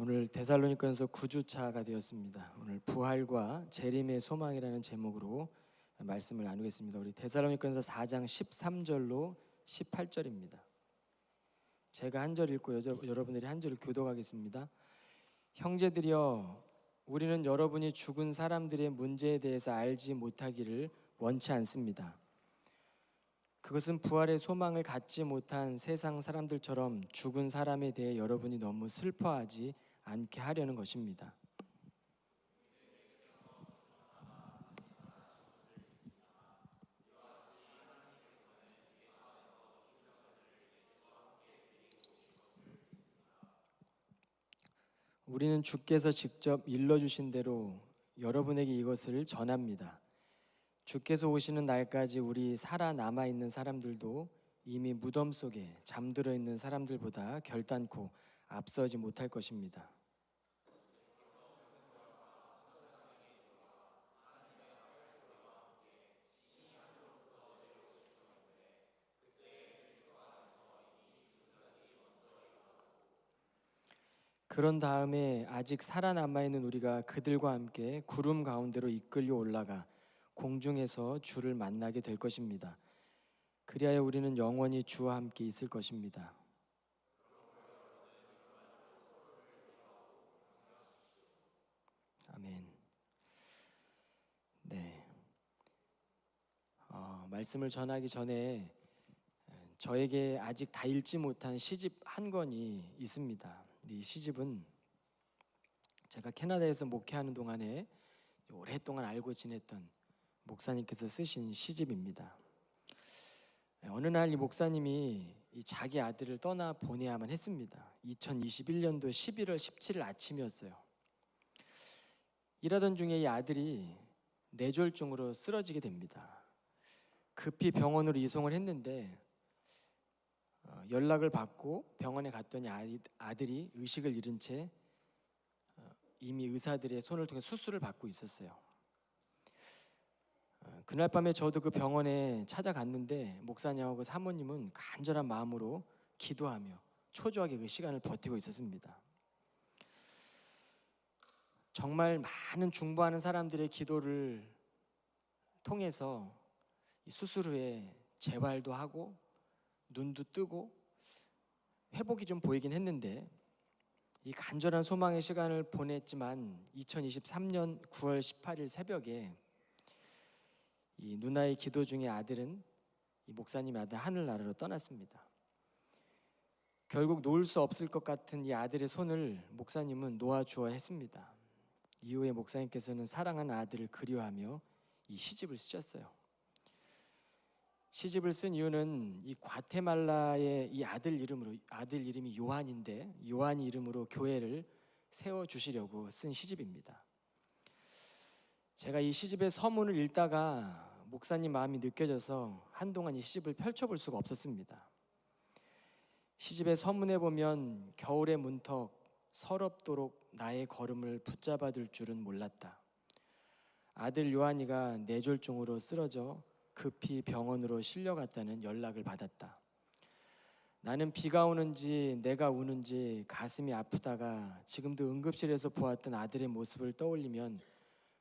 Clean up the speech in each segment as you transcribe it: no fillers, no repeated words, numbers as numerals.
오늘 데살로니가전서 9주차가 되었습니다. 오늘 부활과 재림의 소망이라는 제목으로 말씀을 나누겠습니다. 우리 데살로니가전서 4장 13절로 18절입니다. 제가 한 절 읽고 여러분들이 한 절을 교독하겠습니다. 형제들이여, 우리는 여러분이 죽은 사람들의 문제에 대해서 알지 못하기를 원치 않습니다. 그것은 부활의 소망을 갖지 못한 세상 사람들처럼 죽은 사람에 대해 여러분이 너무 슬퍼하지 않게 하려는 것입니다. 우리는 주께서 직접 일러주신 대로 여러분에게 이것을 전합니다. 주께서 오시는 날까지 우리 살아남아 있는 사람들도 이미 무덤 속에 잠들어 있는 사람들보다 결단코 앞서지 못할 것입니다. 그런 다음에 아직 살아남아 있는 우리가 그들과 함께 구름 가운데로 이끌려 올라가 공중에서 주를 만나게 될 것입니다. 그리하여 우리는 영원히 주와 함께 있을 것입니다. 아멘. 네. 말씀을 전하기 전에 저에게 아직 다 읽지 못한 시집 한 권이 있습니다. 이 시집은 제가 캐나다에서 목회하는 동안에 오랫동안 알고 지냈던 목사님께서 쓰신 시집입니다. 어느 날 이 목사님이 자기 아들을 떠나 보내야만 했습니다. 2021년도 11월 17일 아침이었어요. 일하던 중에 이 아들이 뇌졸중으로 쓰러지게 됩니다. 급히 병원으로 이송을 했는데 연락을 받고 병원에 갔더니 아들이 의식을 잃은 채 이미 의사들의 손을 통해 수술을 받고 있었어요. 그날 밤에 저도 그 병원에 찾아갔는데 목사님하고 사모님은 간절한 마음으로 기도하며 초조하게 그 시간을 버티고 있었습니다. 정말 많은 중보하는 사람들의 기도를 통해서 수술 후에 재활도 하고 눈도 뜨고 회복이 좀 보이긴 했는데, 이 간절한 소망의 시간을 보냈지만 2023년 9월 18일 새벽에 이 누나의 기도 중에 아들은 이 목사님의 아들 하늘나라로 떠났습니다. 결국 놓을 수 없을 것 같은 이 아들의 손을 목사님은 놓아주어야 했습니다. 이후에 목사님께서는 사랑하는 아들을 그리워하며 이 시집을 쓰셨어요. 시집을 쓴 이유는 이 과테말라의 이 아들 이름이 요한인데, 요한 이름으로 교회를 세워주시려고 쓴 시집입니다. 제가 이 시집의 서문을 읽다가 목사님 마음이 느껴져서 한동안 이 시집을 펼쳐볼 수가 없었습니다. 시집의 서문에 보면 겨울의 문턱 서럽도록 나의 걸음을 붙잡아둘 줄은 몰랐다. 아들 요한이가 뇌졸중으로 쓰러져 급히 병원으로 실려갔다는 연락을 받았다. 나는 비가 오는지 내가 우는지 가슴이 아프다가 지금도 응급실에서 보았던 아들의 모습을 떠올리면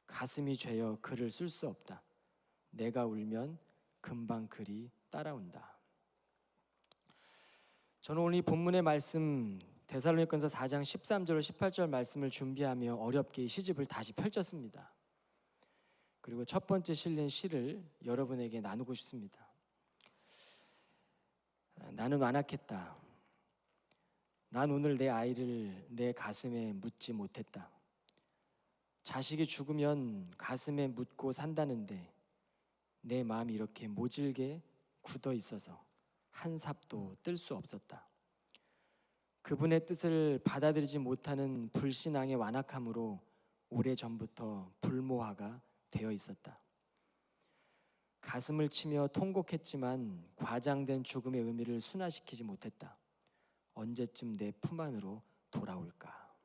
가슴이 죄어 글을 쓸 수 없다. 내가 울면 금방 글이 따라온다. 저는 오늘 이 본문의 말씀 데살로니가전서 4장 13절 18절 말씀을 준비하며 어렵게 이 시집을 다시 펼쳤습니다. 그리고 첫 번째 실린 시를 여러분에게 나누고 싶습니다. 나는 완악했다. 난 오늘 내 아이를 내 가슴에 묻지 못했다. 자식이 죽으면 가슴에 묻고 산다는데 내 마음이 이렇게 모질게 굳어 있어서 한 삽도 뜰 수 없었다. 그분의 뜻을 받아들이지 못하는 불신앙의 완악함으로 오래전부터 불모화가 되어 있었다. 가슴을 치며 통곡했지만 과장된 죽음의 의미를 순화시키지 못했다. 언제쯤 내 품 안으로 돌아올까?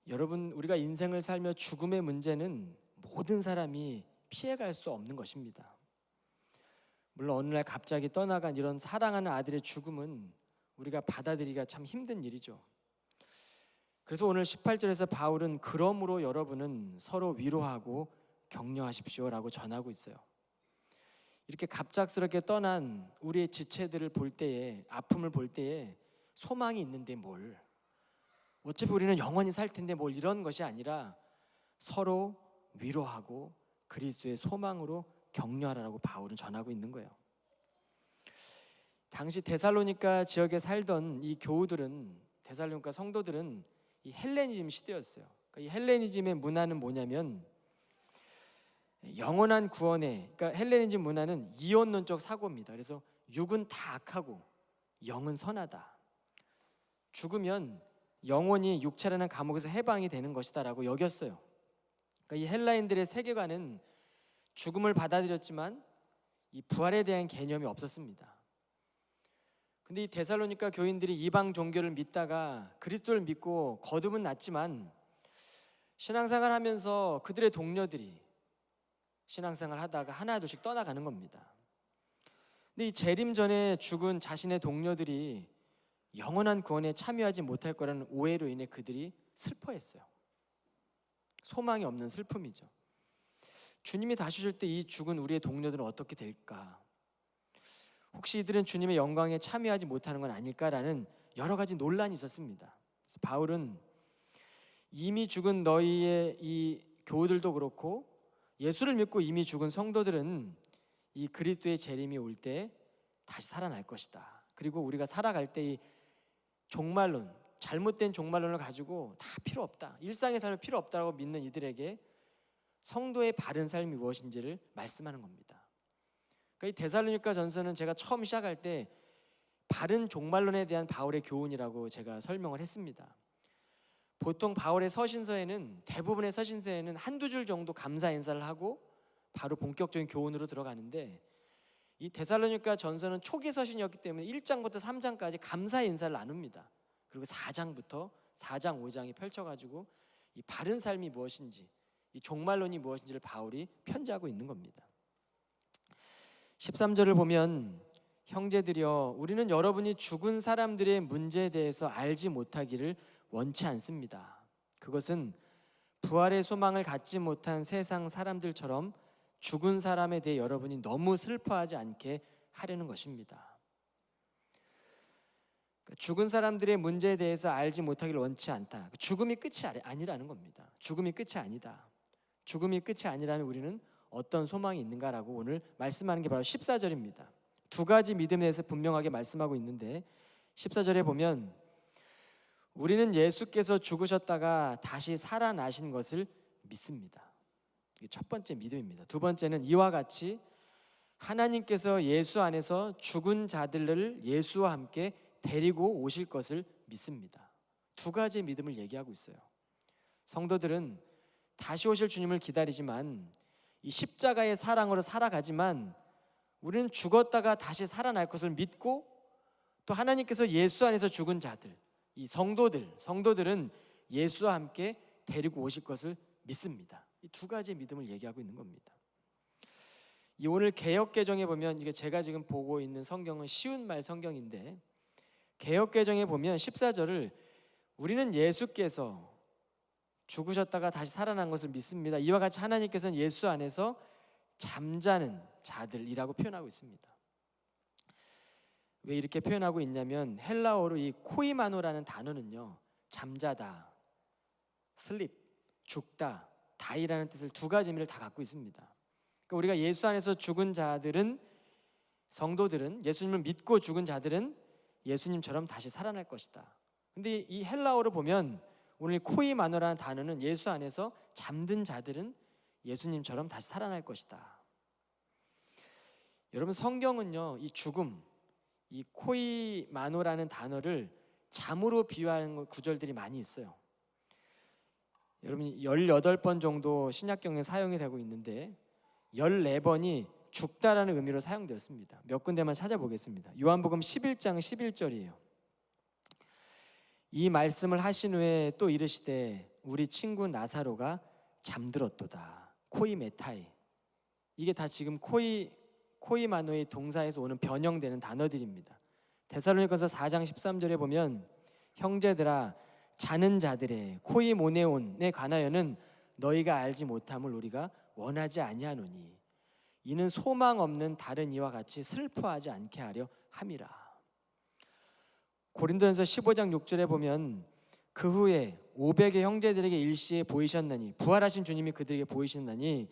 여러분, 우리가 인생을 살며 죽음의 문제는 모든 사람이 피해갈 수 없는 것입니다. 물론 어느 날 갑자기 떠나간 이런 사랑하는 아들의 죽음은 우리가 받아들이기가 참 힘든 일이죠. 그래서 오늘 18절에서 바울은 그러므로 여러분은 서로 위로하고 격려하십시오라고 전하고 있어요. 이렇게 갑작스럽게 떠난 우리의 지체들을 볼 때에, 아픔을 볼 때에 소망이 있는데 뭘, 어차피 우리는 영원히 살 텐데 뭘, 이런 것이 아니라 서로 위로하고 그리스도의 소망으로 격려하라고 바울은 전하고 있는 거예요. 당시 데살로니가 지역에 살던 이 교우들은, 데살로니가 성도들은 이 헬레니즘 시대였어요. 그러니까 이 헬레니즘의 문화는 뭐냐면 영원한 구원에, 그러니까 헬레니즘 문화는 이원론적 사고입니다. 그래서 육은 다 악하고 영은 선하다. 죽으면 영혼이 육체라는 감옥에서 해방이 되는 것이다라고 여겼어요. 그러니까 이 헬라인들의 세계관은 죽음을 받아들였지만 이 부활에 대한 개념이 없었습니다. 근데 이 데살로니가 교인들이 이방 종교를 믿다가 그리스도를 믿고 거듭은 났지만 신앙생활 하면서 그들의 동료들이 신앙생활 하다가 하나둘씩 떠나가는 겁니다. 근데 이 재림 전에 죽은 자신의 동료들이 영원한 구원에 참여하지 못할 거라는 오해로 인해 그들이 슬퍼했어요. 소망이 없는 슬픔이죠. 주님이 다시 오실 때 이 죽은 우리의 동료들은 어떻게 될까? 혹시 이들은 주님의 영광에 참여하지 못하는 건 아닐까라는 여러 가지 논란이 있었습니다. 그래서 바울은 이미 죽은 너희의 이 교우들도 그렇고 예수를 믿고 이미 죽은 성도들은 이 그리스도의 재림이 올 때 다시 살아날 것이다. 그리고 우리가 살아갈 때 이 종말론, 잘못된 종말론을 가지고 다 필요 없다, 일상의 삶이 필요 없다고 믿는 이들에게 성도의 바른 삶이 무엇인지를 말씀하는 겁니다. 그러니까 이 데살로니가 전서는 제가 처음 시작할 때 바른 종말론에 대한 바울의 교훈이라고 제가 설명을 했습니다. 보통 바울의 서신서에는, 대부분의 서신서에는 한두 줄 정도 감사 인사를 하고 바로 본격적인 교훈으로 들어가는데, 이 데살로니가 전서는 초기 서신이었기 때문에 1장부터 3장까지 감사 인사를 나눕니다. 그리고 4장부터 4장 5장이 펼쳐가지고 이 바른 삶이 무엇인지, 이 종말론이 무엇인지를 바울이 편지하고 있는 겁니다. 13절을 보면 형제들이여 우리는 여러분이 죽은 사람들의 문제에 대해서 알지 못하기를 원치 않습니다. 그것은 부활의 소망을 갖지 못한 세상 사람들처럼 죽은 사람에 대해 여러분이 너무 슬퍼하지 않게 하려는 것입니다. 죽은 사람들의 문제에 대해서 알지 못하기를 원치 않다. 죽음이 끝이 아니라는 겁니다. 죽음이 끝이 아니다. 죽음이 끝이 아니라면 우리는 어떤 소망이 있는가라고 오늘 말씀하는 게 바로 14절입니다. 두 가지 믿음에 대해서 분명하게 말씀하고 있는데, 14절에 보면 우리는 예수께서 죽으셨다가 다시 살아나신 것을 믿습니다. 이게 첫 번째 믿음입니다. 두 번째는 이와 같이 하나님께서 예수 안에서 죽은 자들을 예수와 함께 데리고 오실 것을 믿습니다. 두 가지의 믿음을 얘기하고 있어요. 성도들은 다시 오실 주님을 기다리지만 이 십자가의 사랑으로 살아가지만 우리는 죽었다가 다시 살아날 것을 믿고, 또 하나님께서 예수 안에서 죽은 자들, 이 성도들은 예수와 함께 데리고 오실 것을 믿습니다. 이 두 가지의 믿음을 얘기하고 있는 겁니다. 이 오늘 개역개정에 보면, 이게 제가 지금 보고 있는 성경은 쉬운 말 성경인데, 개역개정에 보면 14절을 우리는 예수께서 죽으셨다가 다시 살아난 것을 믿습니다. 이와 같이 하나님께서는 예수 안에서 잠자는 자들이라고 표현하고 있습니다. 왜 이렇게 표현하고 있냐면, 헬라어로 이 코이마노라는 단어는요, 잠자다, sleep, 죽다, 다이라는 뜻을 두 가지 의미를 다 갖고 있습니다. 그러니까 우리가 예수 안에서 죽은 자들은, 성도들은, 예수님을 믿고 죽은 자들은 예수님처럼 다시 살아날 것이다. 근데 이 헬라어로 보면 오늘 코이마노라는 단어는 예수 안에서 잠든 자들은 예수님처럼 다시 살아날 것이다. 여러분, 성경은요, 이 죽음, 이 코이마노라는 단어를 잠으로 비유하는 구절들이 많이 있어요. 여러분, 18번 정도 신약경에 사용이 되고 있는데 14번이 죽다라는 의미로 사용되었습니다. 몇 군데만 찾아보겠습니다. 요한복음 11장 11절이에요. 이 말씀을 하신 후에 또 이르시되 우리 친구 나사로가 잠들었도다. 코이메타이. 이게 다 지금 코이마노의 동사에서 오는 변형되는 단어들입니다. 데살로니가서 4장 13절에 보면 형제들아 자는 자들의 코이모네온에 관하여는 너희가 알지 못함을 우리가 원하지 아니하노니 이는 소망 없는 다른 이와 같이 슬퍼하지 않게 하려 함이라. 고린도전서 15장 6절에 보면 그 후에 500의 형제들에게 일시에 보이셨나니 부활하신 주님이 그들에게 보이셨나니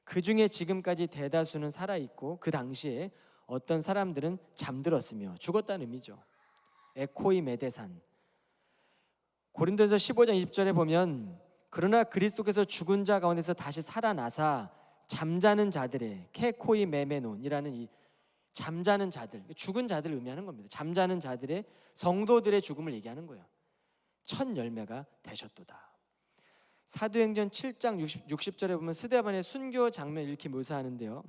그 중에 지금까지 대다수는 살아있고 그 당시에 어떤 사람들은 잠들었으며 죽었다는 의미죠. 에코이 메데산. 고린도전서 15장 20절에 보면 그러나 그리스도께서 죽은 자 가운데서 다시 살아나사 잠자는 자들의 케코이 메메논이라는 이 잠자는 자들, 죽은 자들을 의미하는 겁니다. 잠자는 자들의 성도들의 죽음을 얘기하는 거예요. 첫 열매가 되셨도다. 사도행전 7장 60절에 보면 스데반의 순교 장면을 이렇게 묘사하는데요.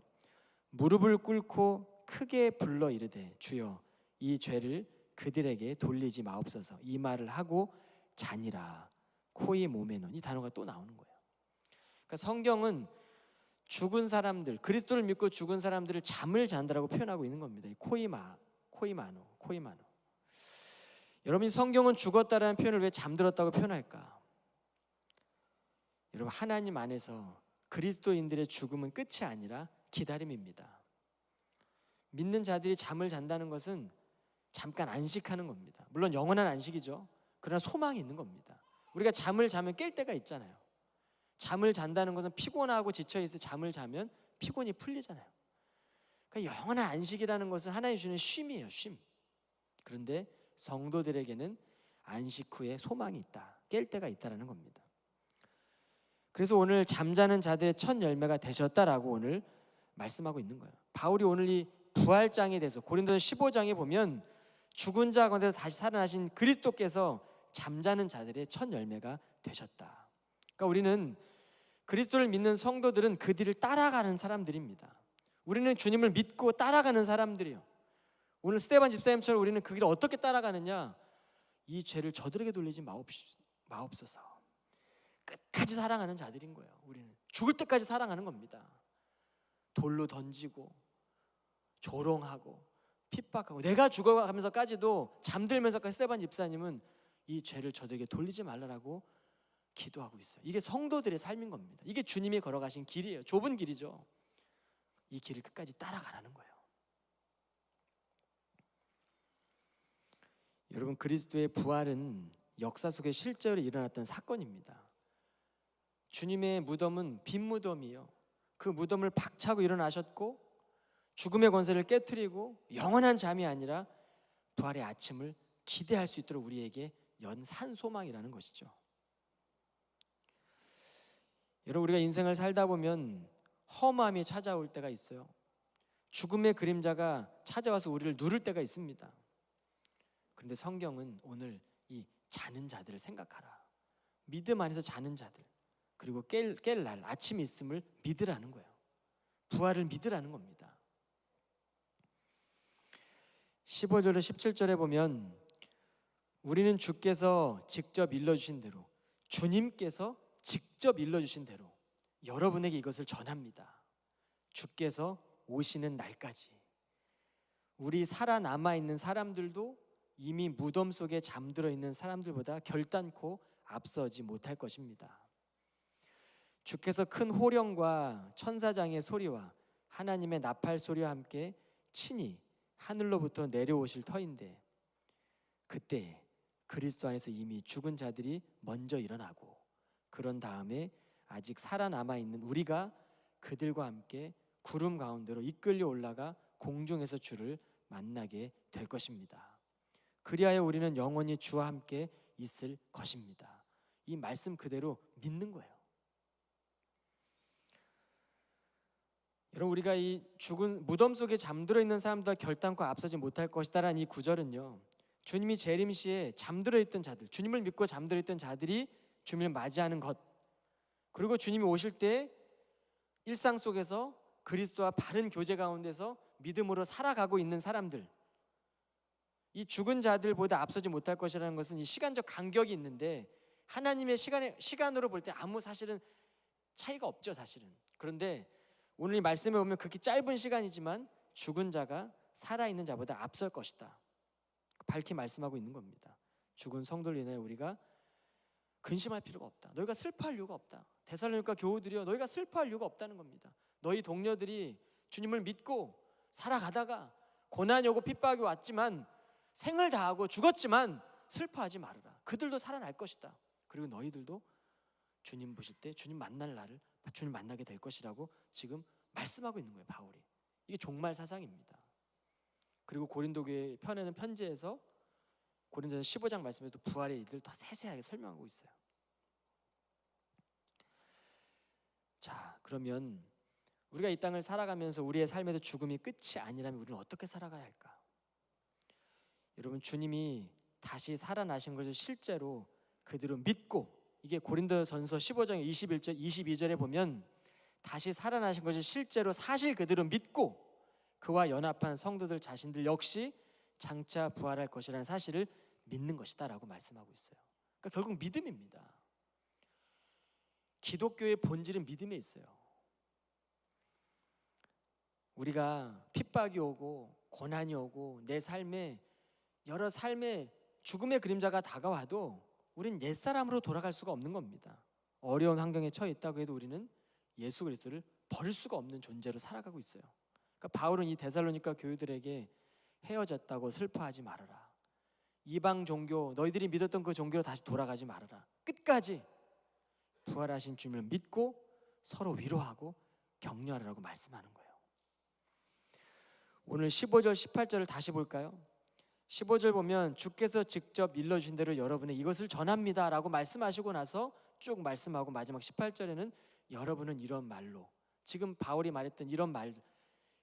무릎을 꿇고 크게 불러 이르되 주여 이 죄를 그들에게 돌리지 마옵소서 이 말을 하고 자니라. 코이 모메논 이 단어가 또 나오는 거예요. 그러니까 성경은 죽은 사람들, 그리스도를 믿고 죽은 사람들을 잠을 잔다라고 표현하고 있는 겁니다. 코이마노. 여러분, 성경은 죽었다라는 표현을 왜 잠들었다고 표현할까? 여러분, 하나님 안에서 그리스도인들의 죽음은 끝이 아니라 기다림입니다. 믿는 자들이 잠을 잔다는 것은 잠깐 안식하는 겁니다. 물론 영원한 안식이죠. 그러나 소망이 있는 겁니다. 우리가 잠을 자면 깰 때가 있잖아요. 잠을 잔다는 것은 피곤하고 지쳐있을 때 잠을 자면 피곤이 풀리잖아요. 그러니까 영원한 안식이라는 것은 하나님 주는 쉼이에요. 쉼. 그런데 성도들에게는 안식 후에 소망이 있다. 깰 때가 있다라는 겁니다. 그래서 오늘 잠자는 자들의 첫 열매가 되셨다라고 오늘 말씀하고 있는 거예요. 바울이 오늘 이 부활장에 대해서 고린도서 15장에 보면 죽은 자 가운데서 다시 살아나신 그리스도께서 잠자는 자들의 첫 열매가 되셨다. 그러니까 우리는 그리스도를 믿는 성도들은 그 뒤를 따라가는 사람들입니다. 우리는 주님을 믿고 따라가는 사람들이에요. 오늘 스데반 집사님처럼 우리는 그 길을 어떻게 따라가느냐? 이 죄를 저들에게 돌리지 마옵소서. 끝까지 사랑하는 자들인 거예요. 우리는 죽을 때까지 사랑하는 겁니다. 돌로 던지고 조롱하고 핍박하고 내가 죽어가면서까지도 잠들면서까지 스데반 집사님은 이 죄를 저들에게 돌리지 말라라고 기도하고 있어요. 이게 성도들의 삶인 겁니다. 이게 주님이 걸어가신 길이에요. 좁은 길이죠. 이 길을 끝까지 따라가라는 거예요. 여러분, 그리스도의 부활은 역사 속에 실제로 일어났던 사건입니다. 주님의 무덤은 빈 무덤이에요. 그 무덤을 박차고 일어나셨고 죽음의 권세를 깨트리고 영원한 잠이 아니라 부활의 아침을 기대할 수 있도록 우리에게 연 산 소망이라는 것이죠. 여러분, 우리가 인생을 살다 보면 험함이 찾아올 때가 있어요. 죽음의 그림자가 찾아와서 우리를 누를 때가 있습니다. 그런데 성경은 오늘 이 자는 자들을 생각하라. 믿음 안에서 자는 자들, 그리고 깰 날 아침이 있음을 믿으라는 거예요. 부활을 믿으라는 겁니다. 15절로 17절에 보면 우리는 주께서 직접 일러주신 대로, 주님께서 직접 일러주신 대로 여러분에게 이것을 전합니다. 주께서 오시는 날까지 우리 살아남아 있는 사람들도 이미 무덤 속에 잠들어 있는 사람들보다 결단코 앞서지 못할 것입니다. 주께서 큰 호령과 천사장의 소리와 하나님의 나팔 소리와 함께 친히 하늘로부터 내려오실 터인데 그때 그리스도 안에서 이미 죽은 자들이 먼저 일어나고 그런 다음에 아직 살아남아 있는 우리가 그들과 함께 구름 가운데로 이끌려 올라가 공중에서 주를 만나게 될 것입니다. 그리하여 우리는 영원히 주와 함께 있을 것입니다. 이 말씀 그대로 믿는 거예요. 여러분, 우리가 이 죽은 무덤 속에 잠들어 있는 사람보다 결단코 앞서지 못할 것이다라는 이 구절은요, 주님이 재림시에 잠들어 있던 자들, 주님을 믿고 잠들어 있던 자들이 주님을 맞이하는 것, 그리고 주님이 오실 때 일상 속에서 그리스도와 바른 교제 가운데서 믿음으로 살아가고 있는 사람들, 이 죽은 자들보다 앞서지 못할 것이라는 것은 이 시간적 간격이 있는데 하나님의 시간으로 볼 때 아무 사실은 차이가 없죠, 사실은. 그런데 오늘 이 말씀에 보면 극히 짧은 시간이지만 죽은 자가 살아있는 자보다 앞설 것이다, 밝히 말씀하고 있는 겁니다. 죽은 성도를 인하여 우리가 근심할 필요가 없다. 너희가 슬퍼할 이유가 없다. 데살로니가 교우들이여, 너희가 슬퍼할 이유가 없다는 겁니다. 너희 동료들이 주님을 믿고 살아가다가 고난이 오고 핍박이 왔지만, 생을 다하고 죽었지만 슬퍼하지 말아라. 그들도 살아날 것이다. 그리고 너희들도 주님 보실 때 주님 만날 날을 주님 만나게 될 것이라고 지금 말씀하고 있는 거예요, 바울이. 이게 종말 사상입니다. 그리고 고린도 교회 편에는 편지에서 고린도전서 15장 말씀에도 부활의 일들을 더 세세하게 설명하고 있어요. 자, 그러면 우리가 이 땅을 살아가면서 우리의 삶에도 죽음이 끝이 아니라면 우리는 어떻게 살아가야 할까? 여러분, 주님이 다시 살아나신 것을 실제로 그대로 믿고, 이게 고린도전서 15장 21절 22절에 보면 다시 살아나신 것을 실제로 사실 그대로 믿고 그와 연합한 성도들 자신들 역시 장차 부활할 것이라는 사실을 믿는 것이다 라고 말씀하고 있어요. 그러니까 결국 믿음입니다. 기독교의 본질은 믿음에 있어요. 우리가 핍박이 오고 고난이 오고 내 삶에 여러 삶의 죽음의 그림자가 다가와도 우린 옛사람으로 돌아갈 수가 없는 겁니다. 어려운 환경에 처해 있다고 해도 우리는 예수 그리스도를 버릴 수가 없는 존재로 살아가고 있어요. 그러니까 바울은 이 데살로니가 교회들에게 헤어졌다고 슬퍼하지 말아라. 이방 종교, 너희들이 믿었던 그 종교로 다시 돌아가지 말아라. 끝까지 부활하신 주님을 믿고 서로 위로하고 격려하라고 말씀하는 거예요. 오늘 15절 18절을 다시 볼까요? 15절 보면 주께서 직접 일러주신 대로 여러분의 이것을 전합니다 라고 말씀하시고 나서 쭉 말씀하고 마지막 18절에는 여러분은 이런 말로, 지금 바울이 말했던 이런 말,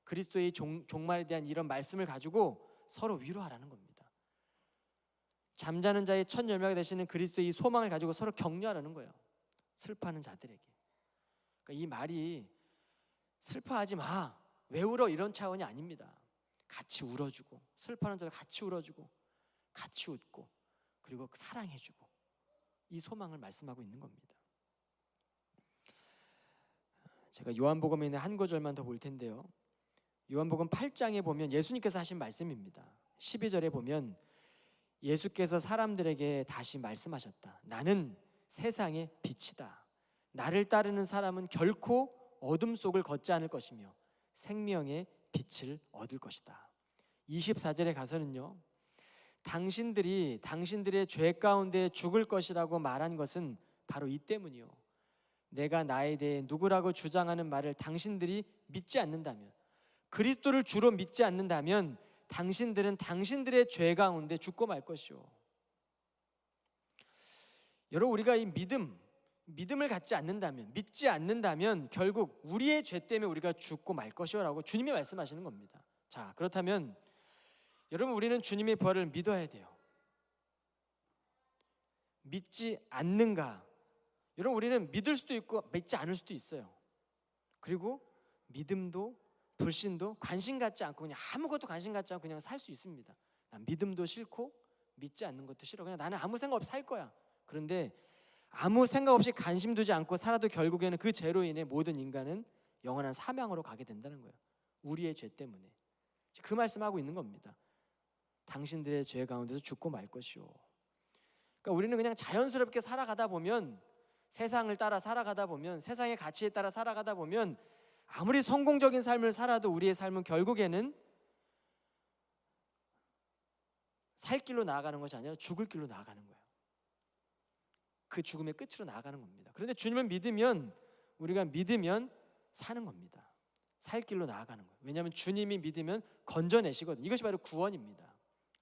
그리스도의 종말에 대한 이런 말씀을 가지고 서로 위로하라는 겁니다. 잠자는 자의 첫 열매가 되시는 그리스도의 이 소망을 가지고 서로 격려하라는 거예요. 슬퍼하는 자들에게. 그러니까 이 말이 슬퍼하지 마, 왜 울어, 이런 차원이 아닙니다. 같이 울어주고, 슬퍼하는 자들 같이 울어주고 같이 웃고 그리고 사랑해주고, 이 소망을 말씀하고 있는 겁니다. 제가 요한복음에 있는 한 구절만 더 볼 텐데요, 요한복음 8장에 보면 예수님께서 하신 말씀입니다. 12절에 보면 예수께서 사람들에게 다시 말씀하셨다. 나는 세상의 빛이다. 나를 따르는 사람은 결코 어둠 속을 걷지 않을 것이며 생명의 빛을 얻을 것이다. 24절에 가서는요, 당신들이 당신들의 죄 가운데 죽을 것이라고 말한 것은 바로 이 때문이요, 내가 나에 대해 누구라고 주장하는 말을 당신들이 믿지 않는다면, 그리스도를 주로 믿지 않는다면 당신들은 당신들의 죄 가운데 죽고 말 것이요. 여러분, 우리가 이 믿음을 갖지 않는다면, 믿지 않는다면 결국 우리의 죄 때문에 우리가 죽고 말 것이요 라고 주님이 말씀하시는 겁니다. 자, 그렇다면 여러분, 우리는 주님의 부활을 믿어야 돼요. 믿지 않는가? 여러분, 우리는 믿을 수도 있고 믿지 않을 수도 있어요. 그리고 믿음도 불신도 관심 갖지 않고 그냥 아무것도 관심 갖지 않고 그냥 살 수 있습니다. 난 믿음도 싫고 믿지 않는 것도 싫어. 그냥 나는 아무 생각 없이 살 거야. 그런데 아무 생각 없이 관심 두지 않고 살아도 결국에는 그 죄로 인해 모든 인간은 영원한 사망으로 가게 된다는 거예요. 우리의 죄 때문에. 그 말씀하고 있는 겁니다. 당신들의 죄 가운데서 죽고 말 것이오. 그러니까 우리는 그냥 자연스럽게 살아가다 보면, 세상을 따라 살아가다 보면, 세상의 가치에 따라 살아가다 보면 아무리 성공적인 삶을 살아도 우리의 삶은 결국에는 살 길로 나아가는 것이 아니라 죽을 길로 나아가는 거예요. 그 죽음의 끝으로 나아가는 겁니다. 그런데 주님을 믿으면, 우리가 믿으면 사는 겁니다. 살 길로 나아가는 거예요. 왜냐하면 주님이 믿으면 건져내시거든요. 이것이 바로 구원입니다.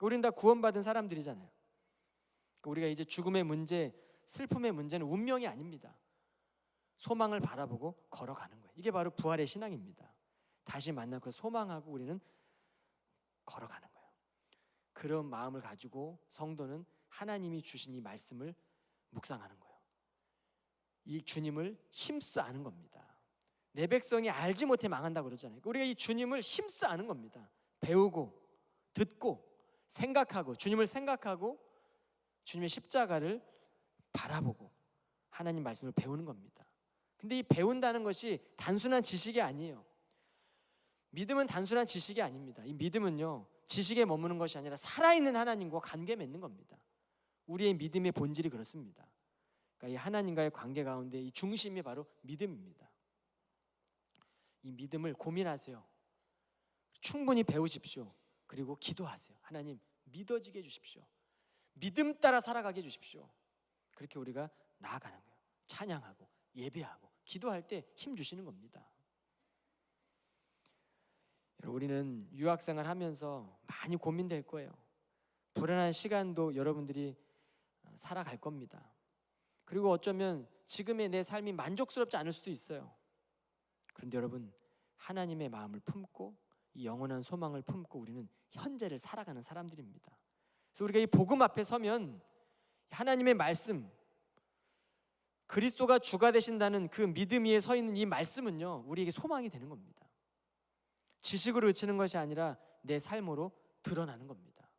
우리는 다 구원받은 사람들이잖아요. 우리가 이제 죽음의 문제, 슬픔의 문제는 운명이 아닙니다. 소망을 바라보고 걸어가는 거예요. 이게 바로 부활의 신앙입니다. 다시 만날 걸 소망하고 우리는 걸어가는 거예요. 그런 마음을 가지고 성도는 하나님이 주신 이 말씀을 묵상하는 거예요. 이 주님을 힘써 아는 겁니다. 내 백성이 알지 못해 망한다고 그러잖아요. 우리가 이 주님을 힘써 아는 겁니다. 배우고 듣고 생각하고, 주님을 생각하고 주님의 십자가를 바라보고 하나님 말씀을 배우는 겁니다. 근데 이 배운다는 것이 단순한 지식이 아니에요. 믿음은 단순한 지식이 아닙니다. 이 믿음은요, 지식에 머무는 것이 아니라 살아있는 하나님과 관계 맺는 겁니다. 우리의 믿음의 본질이 그렇습니다. 그러니까 이 하나님과의 관계 가운데 이 중심이 바로 믿음입니다. 이 믿음을 고민하세요. 충분히 배우십시오. 그리고 기도하세요. 하나님 믿어지게 해주십시오. 믿음 따라 살아가게 해주십시오. 그렇게 우리가 나아가는 거예요. 찬양하고 예배하고 기도할 때 힘 주시는 겁니다. 우리는 유학생활 하면서 많이 고민될 거예요. 불안한 시간도 여러분들이 살아갈 겁니다. 그리고 어쩌면 지금의 내 삶이 만족스럽지 않을 수도 있어요. 그런데 여러분, 하나님의 마음을 품고 이 영원한 소망을 품고 우리는 현재를 살아가는 사람들입니다. 그래서 우리가 이 복음 앞에 서면 하나님의 말씀, 그리스도가 주가 되신다는 그 믿음 위에 서 있는 이 말씀은요, 우리에게 소망이 되는 겁니다. 지식으로 그치는 것이 아니라 내 삶으로 드러나는 겁니다.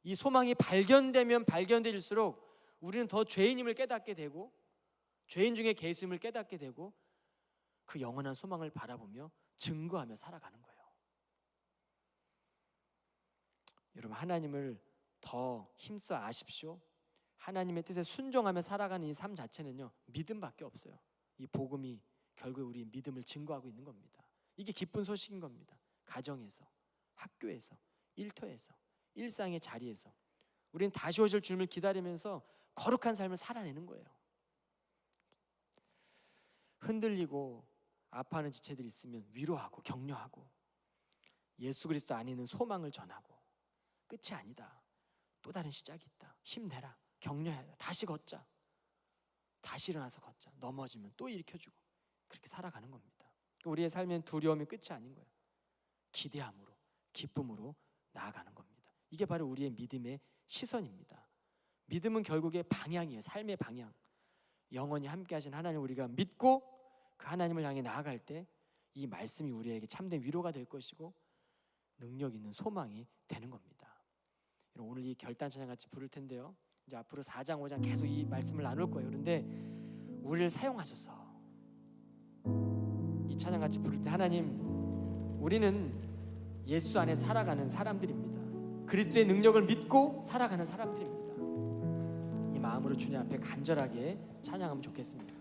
이 소망이 발견되면 발견될수록 우리는 더 죄인임을 깨닫게 되고, 죄인 중에 괴수임을 깨닫게 되고, 그 영원한 소망을 바라보며 증거하며 살아가는 거예요. 여러분, 하나님을 더 힘써 아십시오. 하나님의 뜻에 순종하며 살아가는 이 삶 자체는요, 믿음밖에 없어요. 이 복음이 결국 우리 믿음을 증거하고 있는 겁니다. 이게 기쁜 소식인 겁니다. 가정에서, 학교에서, 일터에서, 일상의 자리에서 우리는 다시 오실 주님을 기다리면서 거룩한 삶을 살아내는 거예요. 흔들리고 아파하는 지체들이 있으면 위로하고 격려하고, 예수 그리스도 안에 있는 소망을 전하고, 끝이 아니다, 또 다른 시작이 있다, 힘내라, 격려해라, 다시 걷자, 다시 일어나서 걷자, 넘어지면 또 일으켜주고, 그렇게 살아가는 겁니다. 우리의 삶엔 두려움이 끝이 아닌 거예요. 기대함으로, 기쁨으로 나아가는 겁니다. 이게 바로 우리의 믿음의 시선입니다. 믿음은 결국에 방향이에요. 삶의 방향. 영원히 함께 하신 하나님을 우리가 믿고 그 하나님을 향해 나아갈 때 이 말씀이 우리에게 참된 위로가 될 것이고 능력 있는 소망이 되는 겁니다. 오늘 이 결단 찬양 같이 부를 텐데요, 이제 앞으로 4장 5장 계속 이 말씀을 나눌 거예요. 그런데 우리를 사용하셔서 이 찬양 같이 부를 때, 하나님, 우리는 예수 안에 살아가는 사람들입니다. 그리스도의 능력을 믿고 살아가는 사람들입니다. 이 마음으로 주님 앞에 간절하게 찬양하면 좋겠습니다.